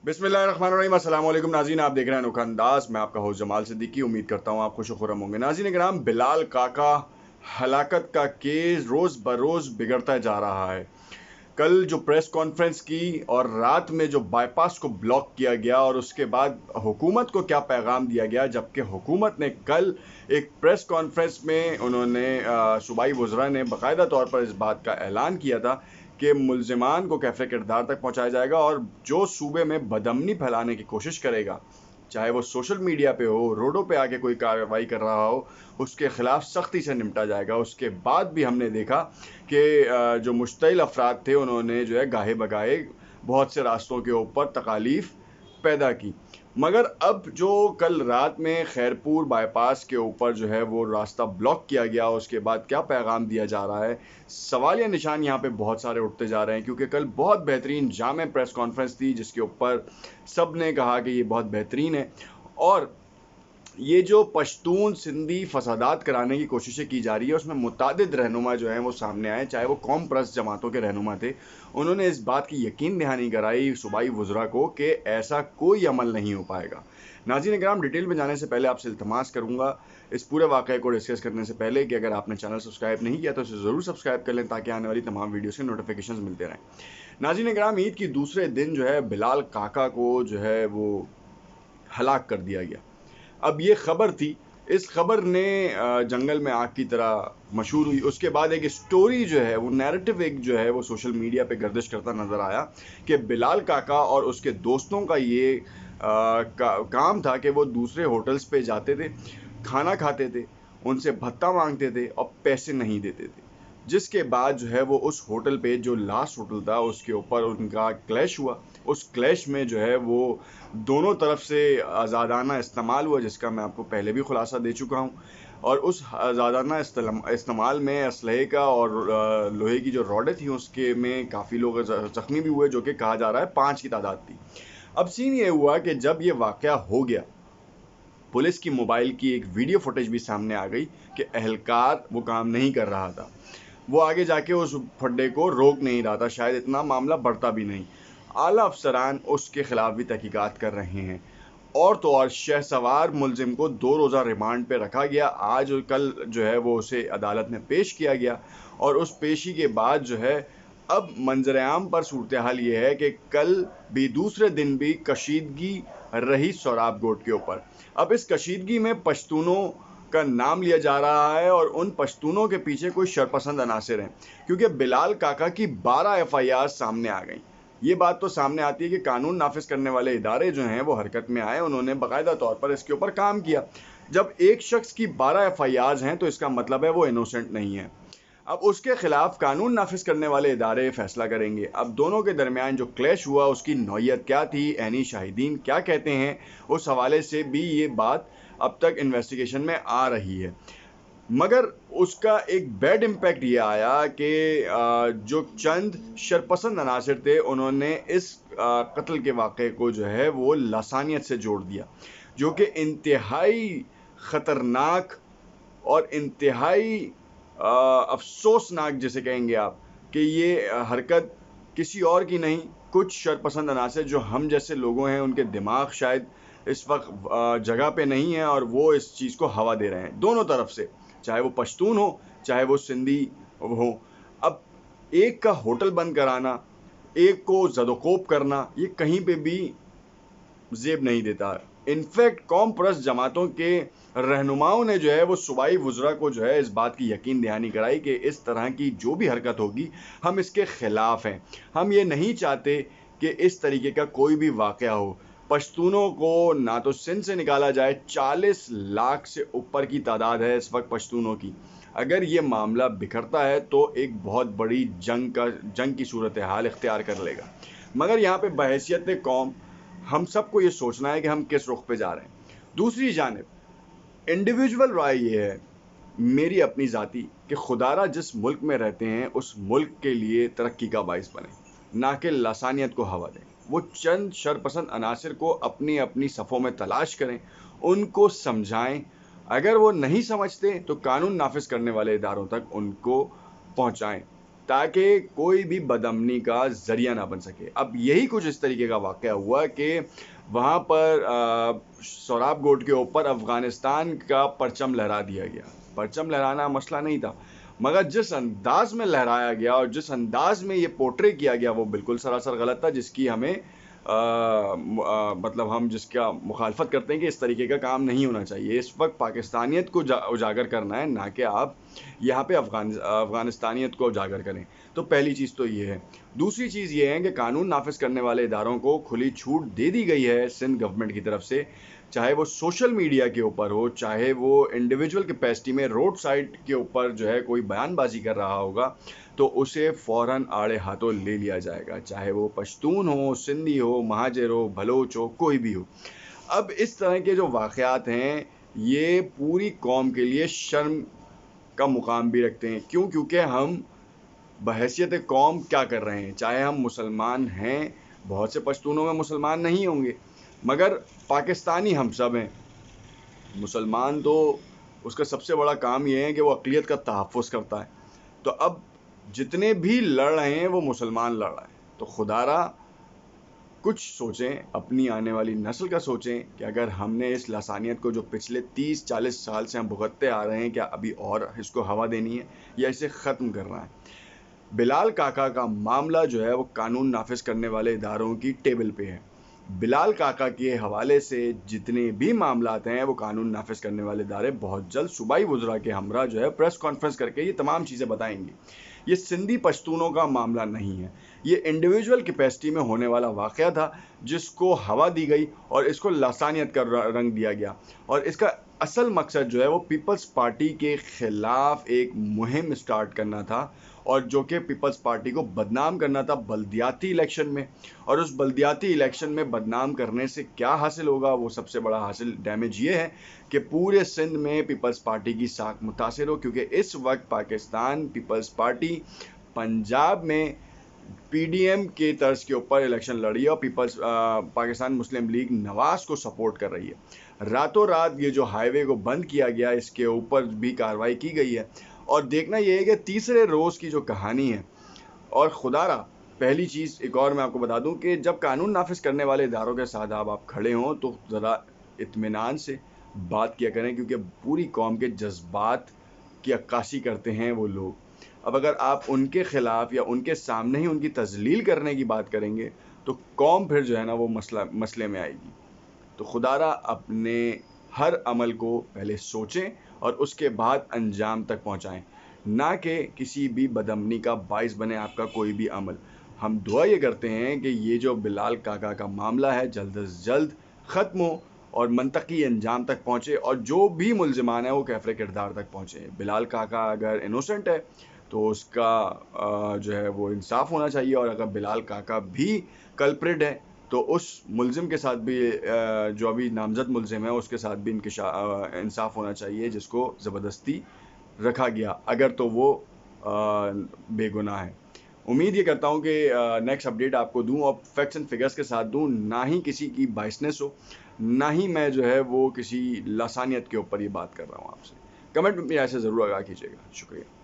बिस्मिल्लाहिर्रहमानिर्रहीम। अस्सलाम वालेकुम नाज़रीन, आप देख रहे हैं अनोखा अंदाज। मैं आपका होस्ट जमाल सिद्दीकी। उम्मीद करता हूँ आप खुश खुर्रम होंगे। नाज़रीन कराम, बिलाल काका हलाकत का केस रोज़ बरोज़ बिगड़ता जा रहा है। कल जो प्रेस कॉन्फ्रेंस की और रात में जो बाईपास को ब्लॉक किया गया और उसके बाद हुकूमत को क्या पैगाम दिया गया, जबकि हुकूमत ने कल एक प्रेस कॉन्फ्रेंस में उन्होंने सूबाई वज़रा ने बाकायदा तौर पर इस बात का ऐलान किया था कि मुल्ज़िमान को कैफ़े किरदार तक पहुंचाया जाएगा और जो सूबे में बदअमनी फैलाने की कोशिश करेगा, चाहे वो सोशल मीडिया पे हो, रोडों पे आके कोई कार्रवाई कर रहा हो, उसके खिलाफ सख्ती से निपटा जाएगा। उसके बाद भी हमने देखा कि जो मुश्तइल अफराद थे उन्होंने जो है गाहे बगाहे बहुत से रास्तों के ऊपर तकालीफ पैदा की। मगर अब जो कल रात में खैरपुर बाईपास के ऊपर जो है वो रास्ता ब्लॉक किया गया, उसके बाद क्या पैगाम दिया जा रहा है, सवाल या निशान यहाँ पे बहुत सारे उठते जा रहे हैं। क्योंकि कल बहुत बेहतरीन जामे प्रेस कॉन्फ्रेंस थी जिसके ऊपर सब ने कहा कि ये बहुत बेहतरीन है और ये जो पश्तून सिंधी फसादात कराने की कोशिशें की जा रही है उसमें मुतादिद रहनुमा जो हैं वो सामने आए, चाहे वो कौम परस्त जमातों के रहनुमा थे। उन्होंने इस बात की यकीन दहानी कराई सूबाई वज़रा को कि ऐसा कोई अमल नहीं हो पाएगा। नाज़रीन कराम, डिटेल में जाने से पहले आपसे इल्तमास करूंगा इस पूरे वाक़े को डिस्कस करने से पहले कि अगर आपने चैनल सब्सक्राइब नहीं किया तो इसे ज़रूर सब्सक्राइब कर लें ताकि आने वाली तमाम वीडियोज़ के नोटिफिकेशन मिलते रहें। नाज़रीन कराम, ईद की दूसरे दिन जो है बिलाल काका को जो है वो हलाक कर दिया गया। अब ये खबर थी, इस खबर ने जंगल में आग की तरह मशहूर हुई। उसके बाद एक स्टोरी जो है वो नैरेटिव एक जो है वो सोशल मीडिया पे गर्दिश करता नजर आया कि बिलाल काका और उसके दोस्तों का ये काम था कि वो दूसरे होटल्स पे जाते थे, खाना खाते थे, उनसे भत्ता मांगते थे और पैसे नहीं देते थे। जिसके बाद जो है वो उस होटल पे, जो लास्ट होटल था, उसके ऊपर उनका क्लैश हुआ। उस क्लैश में जो है वो दोनों तरफ से आज़ादाना इस्तेमाल हुआ, जिसका मैं आपको पहले भी खुलासा दे चुका हूँ। और उस आज़ादाना इस्तेमाल में असलहे का और लोहे की जो रॉडें थी उसके में काफ़ी लोग ज़ख्मी भी हुए, जो कि कहा जा रहा है 5 की तादाद थी। अब सीन ये हुआ कि जब ये वाक़या हो गया, पुलिस की मोबाइल की एक वीडियो फुटेज भी सामने आ गई कि एहलकार वो काम नहीं कर रहा था, वो आगे जाके उस फड्डे को रोक नहीं रहा था, शायद इतना मामला बढ़ता भी नहीं। आला अफसरान उसके खिलाफ भी तहकीकात कर रहे हैं। और तो और शहसवार मुलजिम को 2 रोज़ा रिमांड पे रखा गया। आज और कल जो है वो उसे अदालत में पेश किया गया और उस पेशी के बाद जो है अब मंजर आम पर सूरत हाल ये है कि कल भी दूसरे दिन भी कशीदगी रही सोराब गोट के ऊपर। अब इस कशीदगी में पश्तूनों का नाम लिया जा रहा है और उन पश्तूनों के पीछे कोई शरपसंद अनासिर हैं, क्योंकि बिलाल काका की 12 एफआईआर सामने आ गई। ये बात तो सामने आती है कि कानून नाफिज करने वाले इदारे जो हैं वो हरकत में आए, उन्होंने बाकायदा तौर पर इसके ऊपर काम किया। जब एक शख्स की 12 एफआईआर हैं तो इसका मतलब है वो इनोसेंट नहीं है। अब उसके खिलाफ कानून नाफिज करने वाले इदारे फैसला करेंगे। अब दोनों के दरमियान जो क्लैश हुआ उसकी नौयत क्या थी, ऐनी शाहिदीन क्या कहते हैं, उस हवाले से भी ये बात अब तक इन्वेस्टिगेशन में आ रही है। मगर उसका एक बैड इम्पैक्ट ये आया कि जो चंद शरपसंद अनासिर थे उन्होंने इस कत्ल के वाक़े को जो है वो लसानियत से जोड़ दिया, जो कि इंतहाई ख़तरनाक और इंतहाई अफसोसनाक जिसे कहेंगे आप, कि ये हरकत किसी और की नहीं, कुछ शरपसंद अनासिर जो हम जैसे लोगों हैं उनके दिमाग शायद इस वक्त जगह पे नहीं है और वो इस चीज़ को हवा दे रहे हैं दोनों तरफ से, चाहे वो पश्तून हो चाहे वो सिंधी हो। अब एक का होटल बंद कराना, एक को जदोकोप करना, ये कहीं पे भी जेब नहीं देता। इनफैक्ट कौम परस्त जमातों के रहनुमाओं ने जो है वो सूबाई वज़रा को जो है इस बात की यकीन दहानी कराई कि इस तरह की जो भी हरकत होगी हम इसके खिलाफ हैं। हम ये नहीं चाहते कि इस तरीके का कोई भी वाक़या हो। पश्तूनों को ना तो सिंध से निकाला जाए, 40 लाख से ऊपर की तादाद है इस वक्त पश्तूनों की। अगर ये मामला बिखरता है तो एक बहुत बड़ी जंग की सूरत हाल इख्तियार कर लेगा। मगर यहाँ पे बहैसियत कौम हम सबको ये सोचना है कि हम किस रुख पे जा रहे हैं। दूसरी जानिब इंडिविजुअल राय ये है, मेरी अपनी ज़ाती, कि खुदारा जिस मुल्क में रहते हैं उस मुल्क के लिए तरक्की का बाइस बने, ना कि लसानियत को हवा दें। वो चंद शरपसंद अनासिर को अपनी अपनी सफ़ों में तलाश करें, उनको समझाएं। अगर वो नहीं समझते तो कानून नाफिज करने वाले इदारों तक उनको पहुँचाएँ। ताकि कोई भी बदअमनी का जरिया ना बन सके। अब यही कुछ इस तरीके का वाक़या हुआ कि वहाँ पर सोराब गोट के ऊपर अफ़गानिस्तान का परचम लहरा दिया गया। परचम लहराना मसला नहीं था, मगर जिस अंदाज में लहराया गया और जिस अंदाज में ये पोर्ट्रे किया गया वो बिल्कुल सरासर गलत था, जिसकी हमें मतलब हम जिसका मुखालफत करते हैं कि इस तरीके का काम नहीं होना चाहिए। इस वक्त पाकिस्तानियत को उजागर करना है, ना कि आप यहाँ पे अफगानिस्तानियत को उजागर करें। तो पहली चीज़ तो ये है। दूसरी चीज़ ये है कि कानून नाफिज करने वाले इदारों को खुली छूट दे दी गई है सिंध गवर्नमेंट की तरफ से, चाहे वो सोशल मीडिया के ऊपर हो, चाहे वो इंडिविजुअल कैपेसिटी में रोड साइड के ऊपर जो है कोई बयानबाजी कर रहा होगा, तो उसे फ़ौरन आड़े हाथों ले लिया जाएगा, चाहे वो पश्तून हो, सिंधी हो, महाजर हो, बलोच हो, कोई भी हो। अब इस तरह के जो वाक़यात हैं, ये पूरी कौम के लिए शर्म का मुकाम भी रखते हैं। क्यों? क्योंकि हम बहैसियत कौम क्या कर रहे हैं, चाहे हम मुसलमान हैं, बहुत से पश्तूनों में मुसलमान नहीं होंगे, मगर पाकिस्तानी हम सब हैं। मुसलमान तो उसका सबसे बड़ा काम ये है कि वो अक़लियत का तहफ़्फ़ुज़ करता है। तो अब जितने भी लड़ रहे हैं वो मुसलमान लड़ रहे हैं। तो खुदारा कुछ सोचें, अपनी आने वाली नस्ल का सोचें कि अगर हमने इस लसानियत को जो पिछले 30-40 साल से हम भुगतते आ रहे हैं, क्या अभी और इसको हवा देनी है या इसे ख़त्म करना है। बिलाल काका का मामला जो है वो कानून नाफिज करने वाले इदारों की टेबल पे है। बिलाल काका के हवाले से जितने भी मामलात हैं वो कानून नाफिज करने वाले इदारे बहुत जल्द सूबाई वज़रा के हमरा जो है प्रेस कॉन्फ्रेंस करके ये तमाम चीज़ें बताएंगी। ये सिंधी पश्तूनों का मामला नहीं है, ये इंडिविजुअल कैपेसिटी में होने वाला वाक़या था जिसको हवा दी गई और इसको लसानियत का रंग दिया गया। और इसका असल मकसद जो है वो पीपल्स पार्टी के ख़िलाफ़ एक मुहिम स्टार्ट करना था, और जो कि पीपल्स पार्टी को बदनाम करना था बल्दियाती इलेक्शन में। और उस बल्दियाती इलेक्शन में बदनाम करने से क्या हासिल होगा, वो सबसे बड़ा हासिल डैमेज ये है कि पूरे सिंध में पीपल्स पार्टी की साख मुतासिर हो, क्योंकि इस वक्त पाकिस्तान पीपल्स पार्टी पंजाब में पीडीएम के तर्ज के ऊपर इलेक्शन लड़ी है और पाकिस्तान मुस्लिम लीग नवाज को सपोर्ट कर रही है। रातों रात ये जो हाईवे को बंद किया गया, इसके ऊपर भी कार्रवाई की गई है। और देखना ये है कि तीसरे रोज़ की जो कहानी है, और खुदारा पहली चीज़ एक और मैं आपको बता दूं कि जब कानून नाफिज करने वाले इदारों के साथ आप खड़े हों तो ज़रा इत्मीनान से बात किया करें, क्योंकि पूरी कौम के जज्बात की अक्कासी करते हैं वो लोग। अब अगर आप उनके ख़िलाफ़ या उनके सामने ही उनकी तज़लील करने की बात करेंगे तो कौम फिर जो है ना वो मसले में आएगी। तो खुदारा अपने हर अमल को पहले सोचें और उसके बाद अंजाम तक पहुंचाएं, ना कि किसी भी बदअमनी का बाइस बने आपका कोई भी अमल। हम दुआ ये करते हैं कि ये जो बिलाल काका का मामला है जल्द से जल्द ख़त्म हो और मंतकी अंजाम तक पहुँचे, और जो भी मुल्ज़िमान है वो कैफ़रे किरदार तक पहुँचे। बिलाल काका अगर इनोसेंट है तो उसका जो है वो इंसाफ होना चाहिए, और अगर बिलाल काका भी कल्प्रिट है तो उस मुल्ज़िम के साथ भी जो अभी नामज़द मुल्ज़िम है उसके साथ भी इंसाफ होना चाहिए, जिसको ज़बरदस्ती रखा गया, अगर तो वो बेगुनाह है। उम्मीद ये करता हूँ कि नेक्स्ट अपडेट आपको दूँ और फैक्ट्स एंड फिगर्स के साथ दूँ, ना ही किसी की बाइसनेस हो, ना ही मैं जो है वो किसी लसानियत के ऊपर ये बात कर रहा हूँ आपसे। कमेंट में ऐसे ज़रूर आगाह कीजिएगा। शुक्रिया।